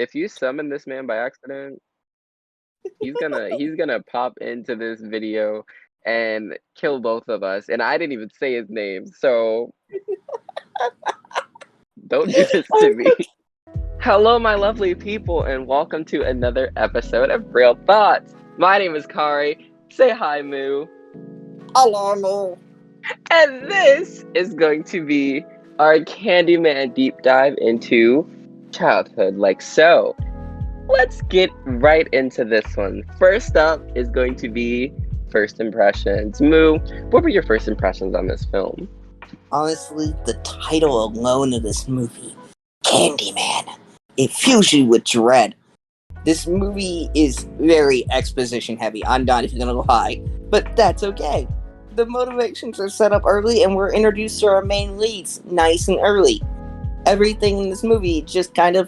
If you summon this man by accident, he's gonna pop into this video and kill both of us. And I didn't even say his name, so don't do this to me. Hello, my lovely people, and welcome to another episode of Real Thoughts. My name is Cari. Say hi, Moo. Hello, Moo. And this is going to be our Candyman deep dive into childhood, like so. Let's get right into this one. First up is going to be first impressions. Moo, what were your first impressions on this film? Honestly, the title alone of this movie, Candyman, it fills you with dread. This movie is very exposition heavy, I'm not even gonna lie, but that's okay. The motivations are set up early and we're introduced to our main leads nice and early. Everything in this movie just kind of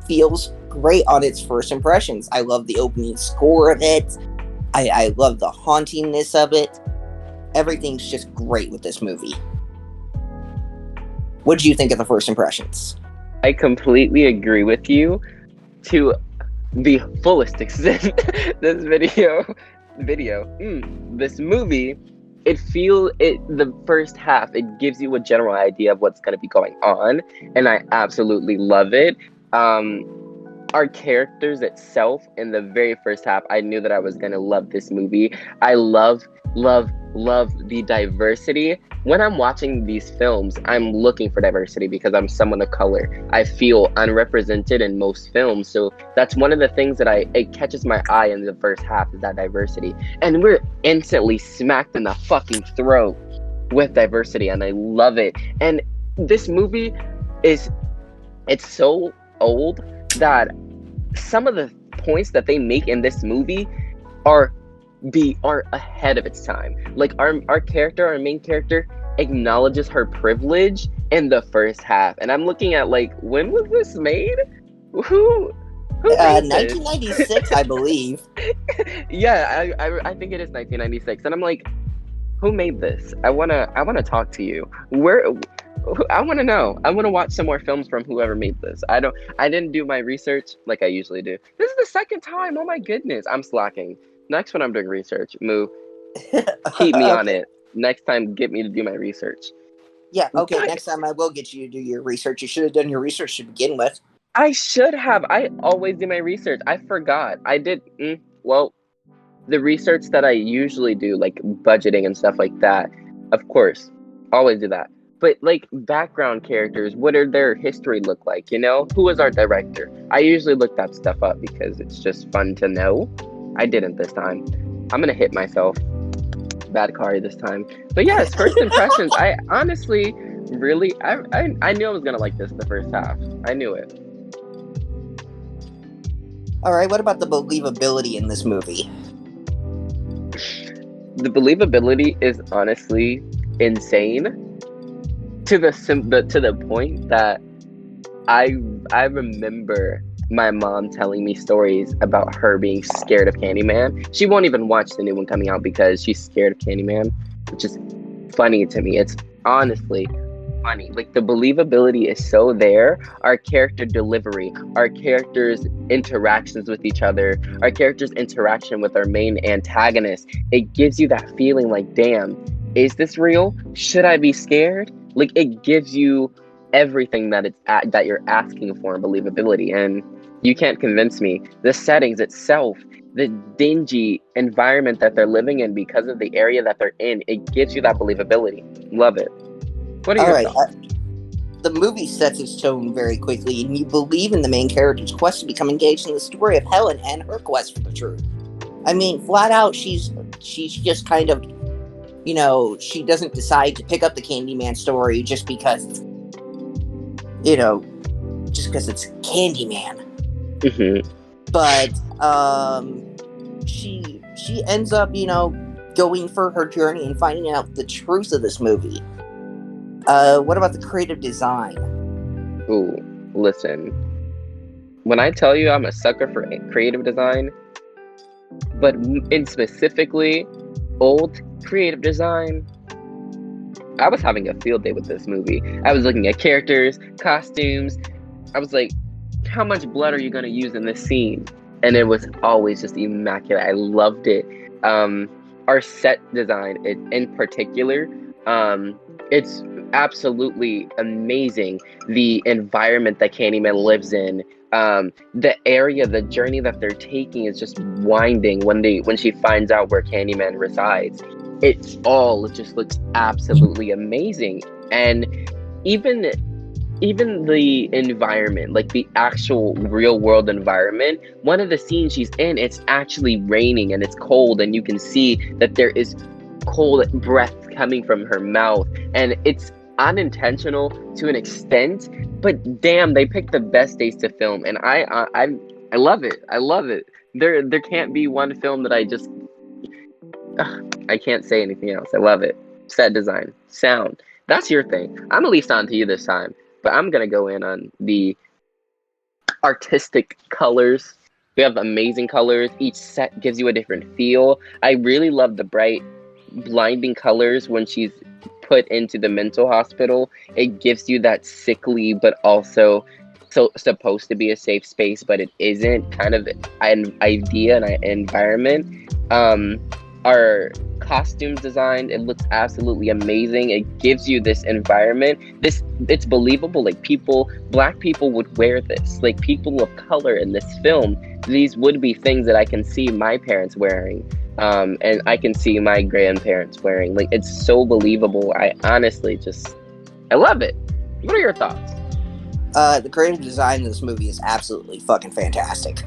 feels great on its first impressions. I love the opening score of it. I love the hauntingness of it. Everything's just great with this movie. What did you think of the first impressions? I completely agree with you to the fullest extent. This this movie, the first half, it gives you a general idea of what's going to be going on, and I absolutely love it. Our characters itself in the very first half, I knew that I was going to love this movie. I love the diversity. When I'm watching these films, I'm looking for diversity because I'm someone of color. I feel unrepresented in most films, so that's one of the things that it catches my eye in the first half, is that diversity. And we're instantly smacked in the fucking throat with diversity, and I love it. And this movie it's so old that some of the points that they make in this movie are ahead of its time. Like our main character acknowledges her privilege in the first half, and I'm looking at, like, when was this made? Who made 1996, I believe. Yeah, I think it is 1996, and I'm like, who made this? I wanna talk to you. I want to know. I want to watch some more films from whoever made this. I didn't do my research like I usually do. This is the second time. Oh my goodness. I'm slacking. Next when I'm doing research, Moo, keep me on it. Next time, get me to do my research. Yeah, okay, But next time I will get you to do your research. You should have done your research to begin with. I should have. I always do my research. I forgot. I did, well, the research that I usually do, like budgeting and stuff like that, of course, always do that. But like background characters, what did their history look like? You know, who was our director? I usually look that stuff up because it's just fun to know. I didn't this time. I'm gonna hit myself. Bad Cari this time. But yes, first impressions. I honestly, really, I knew I was gonna like this the first half. I knew it. All right, what about the believability in this movie? The believability is honestly insane. To the point that I remember my mom telling me stories about her being scared of Candyman. She won't even watch the new one coming out because she's scared of Candyman, which is funny to me. It's honestly funny. Like, the believability is so there. Our character delivery, our characters' interactions with each other, our characters' interaction with our main antagonist, it gives you that feeling like, damn, is this real? Should I be scared? Like, it gives you everything that you're asking for in believability, and you can't convince me. The settings itself, the dingy environment that they're living in because of the area that they're in, it gives you that believability. Love it. What are your thoughts? The movie sets its tone very quickly, and you believe in the main character's quest to become engaged in the story of Helen and her quest for the truth. I mean, flat out, she's just kind of, you know, she doesn't decide to pick up the Candyman story just because, you know, just because it's Candyman. Mm-hmm. But she ends up, you know, going for her journey and finding out the truth of this movie. What about the creative design? Ooh, listen. When I tell you I'm a sucker for creative design, but in specifically old creative design, I was having a field day with this movie. I was looking at characters, costumes. I was like, how much blood are you going to use in this scene? And it was always just immaculate. I loved it. Our set design, in particular, it's absolutely amazing. The environment that Candyman lives in, the area, the journey that they're taking is just winding when she finds out where Candyman resides. It just looks absolutely amazing. And even the environment, like the actual real world environment, one of the scenes she's in, it's actually raining and it's cold, and you can see that there is cold breath coming from her mouth, and it's unintentional to an extent, but damn, they picked the best days to film, and I love it. I love it. There can't be one film that I can't say anything else. I love it. Set design, sound. That's your thing. I'm at least on to you this time. But I'm going to go in on the artistic colors. We have amazing colors. Each set gives you a different feel. I really love the bright, blinding colors when she's put into the mental hospital. It gives you that sickly, but also supposed to be a safe space, but it isn't, kind of an idea and an environment. Our costumes design, it looks absolutely amazing. It gives you this environment. It's believable. Like, black people would wear this. Like, people of color in this film, these would be things that I can see my parents wearing, and I can see my grandparents wearing. Like, it's so believable. I honestly I love it. What are your thoughts? The creative design of this movie is absolutely fucking fantastic.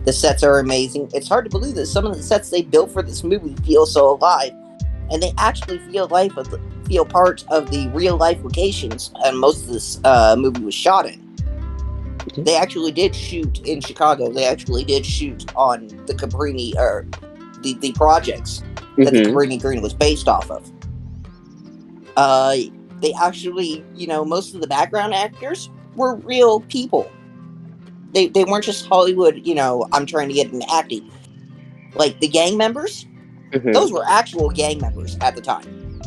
The sets are amazing. It's hard to believe that some of the sets they built for this movie feel so alive, and they actually feel part of the real life locations. And most of this movie was shot in. They actually did shoot in Chicago. They actually did shoot on the Cabrini, or the projects that the Cabrini Green was based off of. They actually, most of the background actors were real people. They weren't just Hollywood, I'm trying to get into acting. Like, the gang members, those were actual gang members at the time.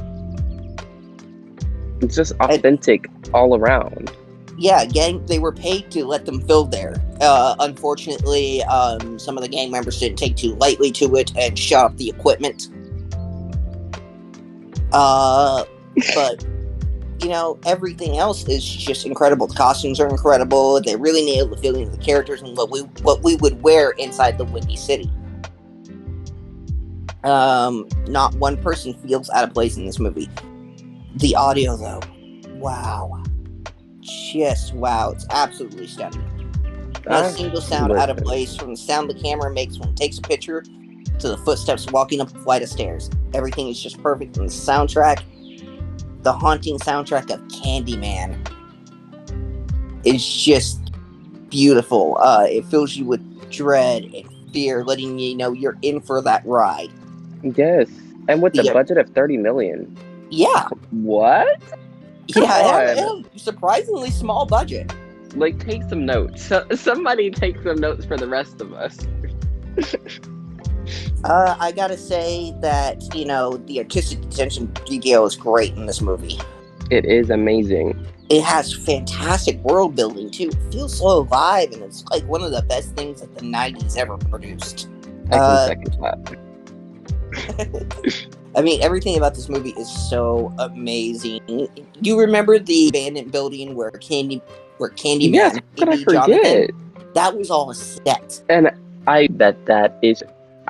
It's just authentic all around. Yeah, they were paid to let them film there. Unfortunately, some of the gang members didn't take too lightly to it and shot up the equipment. But everything else is just incredible. The costumes are incredible. They really nailed the feeling of the characters and what we would wear inside the Windy City. Not one person feels out of place in this movie. The audio, though, wow. Just wow. It's absolutely stunning. Not a single sound out of place, from the sound the camera makes when it takes a picture to the footsteps walking up a flight of stairs. Everything is just perfect. And the soundtrack, the haunting soundtrack of Candyman, is just beautiful. It fills you with dread and fear, letting you know you're in for that ride. Yes, and with the budget of $30 million. Yeah. What? Yeah, a surprisingly small budget. Like, take some notes. Somebody take some notes for the rest of us. I gotta say that, the artistic attention detail is great in this movie. It is amazing. It has fantastic world building, too. It feels so alive, and it's like one of the best things that the 90s ever produced. I can second that. I mean, everything about this movie is so amazing. You remember the abandoned building where Candyman... Yes, how could I forget? That was all a set. And I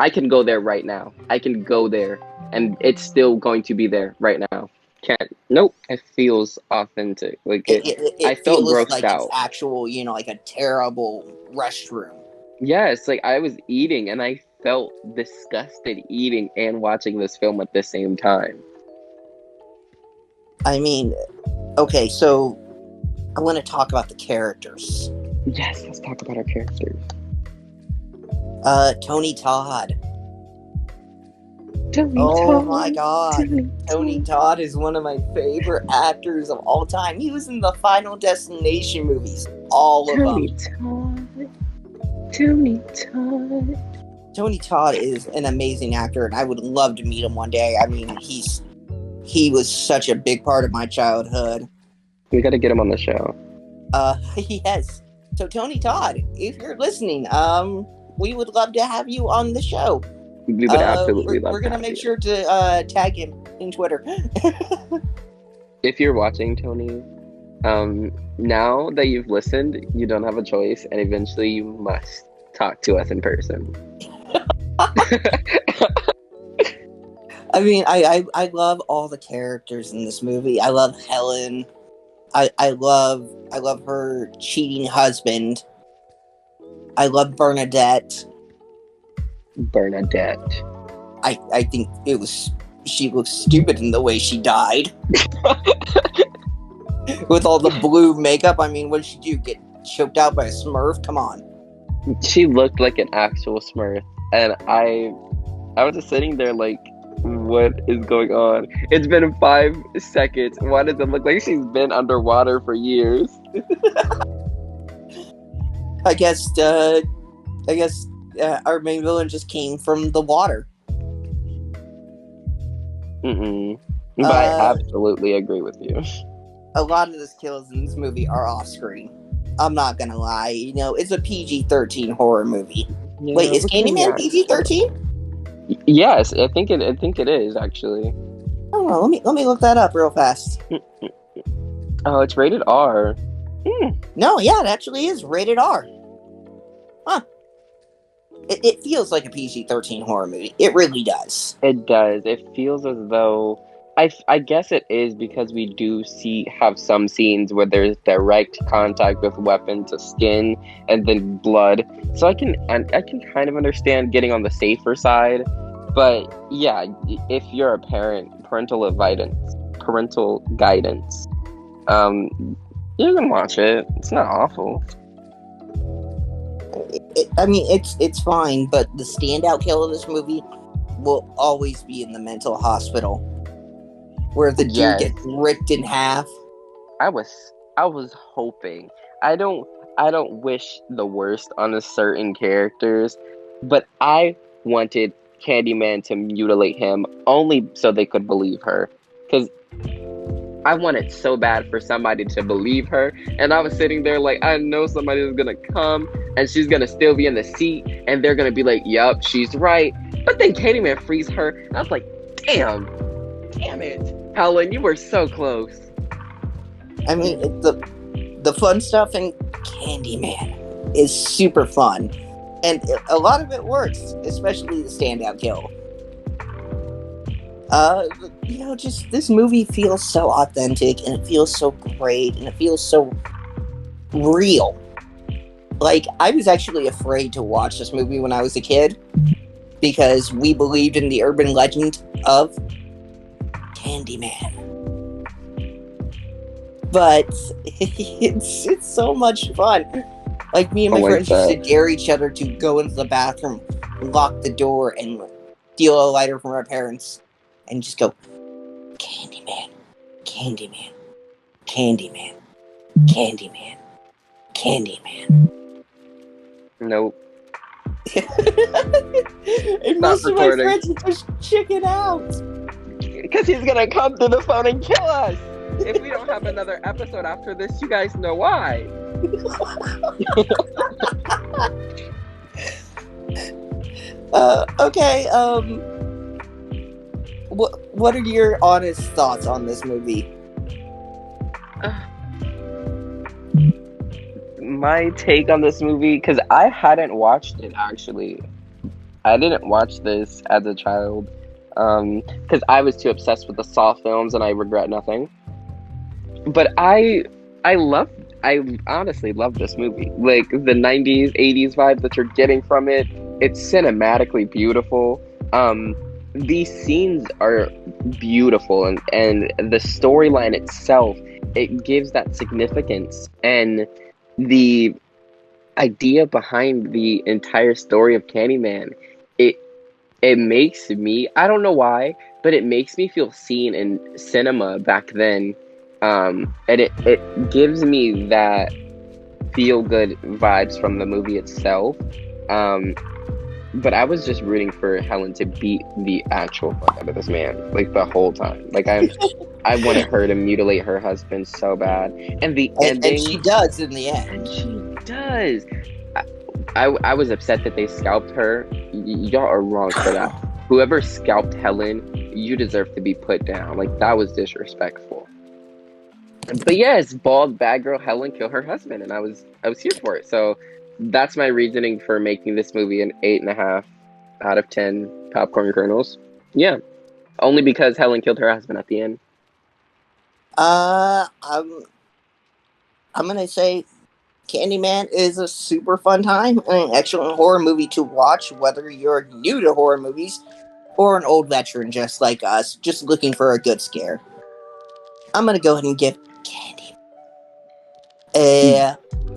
can go there right now. I can go there, and it's still going to be there right now. Nope. It feels authentic. Like, I felt grossed like out. It's actual, like a terrible restroom. Yes, like, I was eating, and I felt disgusted eating and watching this film at the same time. I mean, okay, so I want to talk about the characters. Yes, let's talk about our characters. Tony Todd. My god. Tony Todd is one of my favorite actors of all time. He was in the Final Destination movies. All of them. Tony Todd is an amazing actor, and I would love to meet him one day. I mean, he was such a big part of my childhood. We gotta get him on the show. Yes. So Tony Todd, if you're listening, we would love to have you on the show. We would absolutely We're love to gonna have make you. sure to tag him in Twitter. If you're watching, Tony, now that you've listened, you don't have a choice, and eventually you must talk to us in person. I mean, I love all the characters in this movie. I love Helen. I love her cheating husband. I love Bernadette. Bernadette. I think she looks stupid in the way she died. With all the blue makeup. I mean, what did she do? Get choked out by a Smurf? Come on. She looked like an actual Smurf, and I was just sitting there like, what is going on? It's been 5 seconds. Why does it look like she's been underwater for years? I guess our main villain just came from the water. But I absolutely agree with you. A lot of the kills in this movie are off screen. I'm not gonna lie. You know, it's a PG-13 horror movie. Yeah, wait, is Candyman PG-13? Yes, I think it is actually. Oh, let me look that up real fast. Oh, it's rated R. No, yeah, it actually is rated R. Huh. It feels like a PG-13 horror movie. It really does. It does. It feels as though I guess it is because we do have some scenes where there's direct contact with weapon to skin and then blood. So I can kind of understand getting on the safer side. But yeah, if you're a parent, parental guidance, you can watch it. It's not awful. I mean, it's fine, but the standout kill of this movie will always be in the mental hospital, where the dude gets ripped in half. I was hoping. I don't wish the worst on a certain characters, but I wanted Candyman to mutilate him only so they could believe her, because I wanted so bad for somebody to believe her, and I was sitting there like, I know somebody is gonna come and she's gonna still be in the seat and they're gonna be like, yup, she's right. But then Candyman frees her, and I was like, damn it, Helen, you were so close. I mean, the fun stuff in Candyman is super fun, and a lot of it works, especially the standout kill. You know, just this movie feels so authentic, and it feels so great, and it feels so real. Like, I was actually afraid to watch this movie when I was a kid, because we believed in the urban legend of Candyman. But it's so much fun. Like, me and my friends used to dare each other to go into the bathroom, lock the door, and steal a lighter from our parents, and just go, Candyman, Candyman, Candyman, Candyman, Candyman. Nope. And most of my friends would just chicken out. Because he's gonna come through the phone and kill us. If we don't have another episode after this, you guys know why. Okay, what are your honest thoughts on this movie? My take on this movie, because I hadn't watched it actually. I didn't watch this as a child, because I was too obsessed with the Saw films, and I regret nothing. But I honestly love this movie. Like, the 90s, 80s vibe that you're getting from it, it's cinematically beautiful. These scenes are beautiful, and the storyline itself, it gives that significance, and the idea behind the entire story of Candyman, it makes me, I don't know why, but it makes me feel seen in cinema back then. And it gives me that feel-good vibes from the movie itself. But I was just rooting for Helen to beat the actual fuck out of this man, like, the whole time. Like, I wanted her to mutilate her husband so bad. And the ending. And she does in the end. And she does. I was upset that they scalped her. Y'all are wrong for that. Whoever scalped Helen, you deserve to be put down. Like, that was disrespectful. But yes, bald bad girl Helen killed her husband, and I was here for it. So that's my reasoning for making this movie an 8.5 out of 10 popcorn kernels. Yeah, only because Helen killed her husband at the end. I'm gonna say Candyman is a super fun time and an excellent horror movie to watch, whether you're new to horror movies or an old veteran just like us, just looking for a good scare. I'm gonna go ahead and give Candy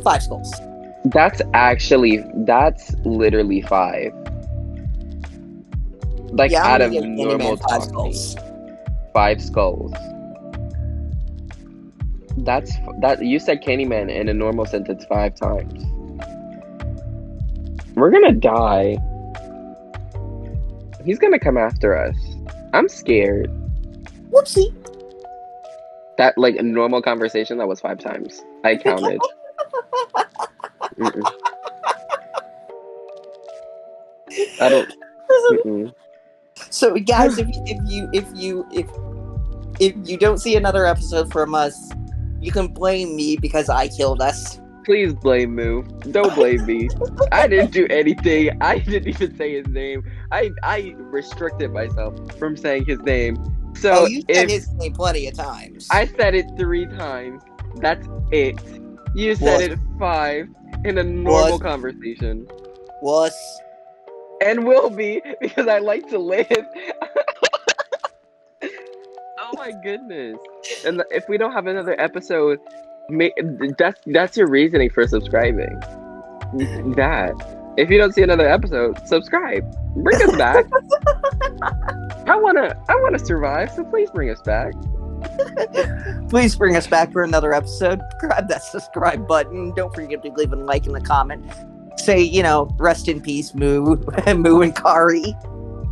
5 skulls. That's literally 5. Like, Yeah, out I'm of gonna give normal Candyman 5 talking, skulls. 5 skulls. That you said Candyman in a normal sentence 5 times. We're gonna die. He's gonna come after us. I'm scared. Whoopsie. That, like, a normal conversation, that was 5 times. I counted. Mm-mm. I don't. Mm-mm. So, guys, if you don't see another episode from us, you can blame me because I killed us. Please blame Moo. Don't blame me. I didn't do anything. I didn't even say his name. I restricted myself from saying his name. So you said his name plenty of times. I said it 3 times. That's it. You said it 5 in a normal conversation. And will be, because I like to live. Oh my goodness. And if we don't have another episode, that's your reasoning for subscribing. That. If you don't see another episode, subscribe. Bring us back. I wanna survive, so please bring us back. Please bring us back for another episode. Grab that subscribe button. Don't forget to leave a like in the comment. Say, rest in peace, Moo and Cari.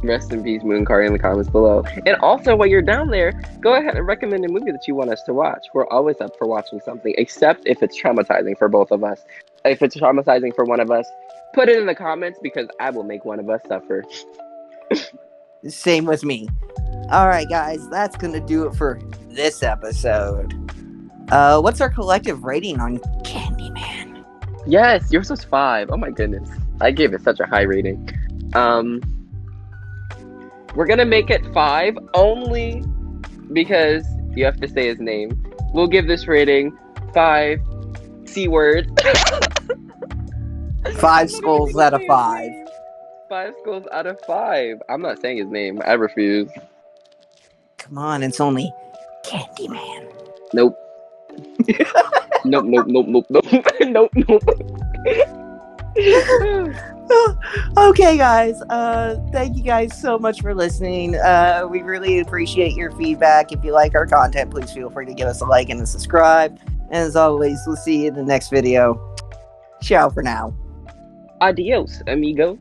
Rest in peace, Moo and Cari, in the comments below. And also, while you're down there, go ahead and recommend a movie that you want us to watch. We're always up for watching something, except if it's traumatizing for both of us. If it's traumatizing for one of us, put it in the comments, because I will make one of us suffer. Same with me. Alright, guys, that's gonna do it for this episode. What's our collective rating on Candyman? Yes, yours was 5. Oh my goodness. I gave it such a high rating. We're gonna make it 5 only because you have to say his name. We'll give this rating 5 C words. 5 skulls out of 5. 5 skulls out of 5. I'm not saying his name. I refuse. Come on, it's only Candyman. Nope. Nope. Nope. Okay, guys. Thank you guys so much for listening. We really appreciate your feedback. If you like our content, please feel free to give us a like and a subscribe. And as always, we'll see you in the next video. Ciao for now. Adios, amigos.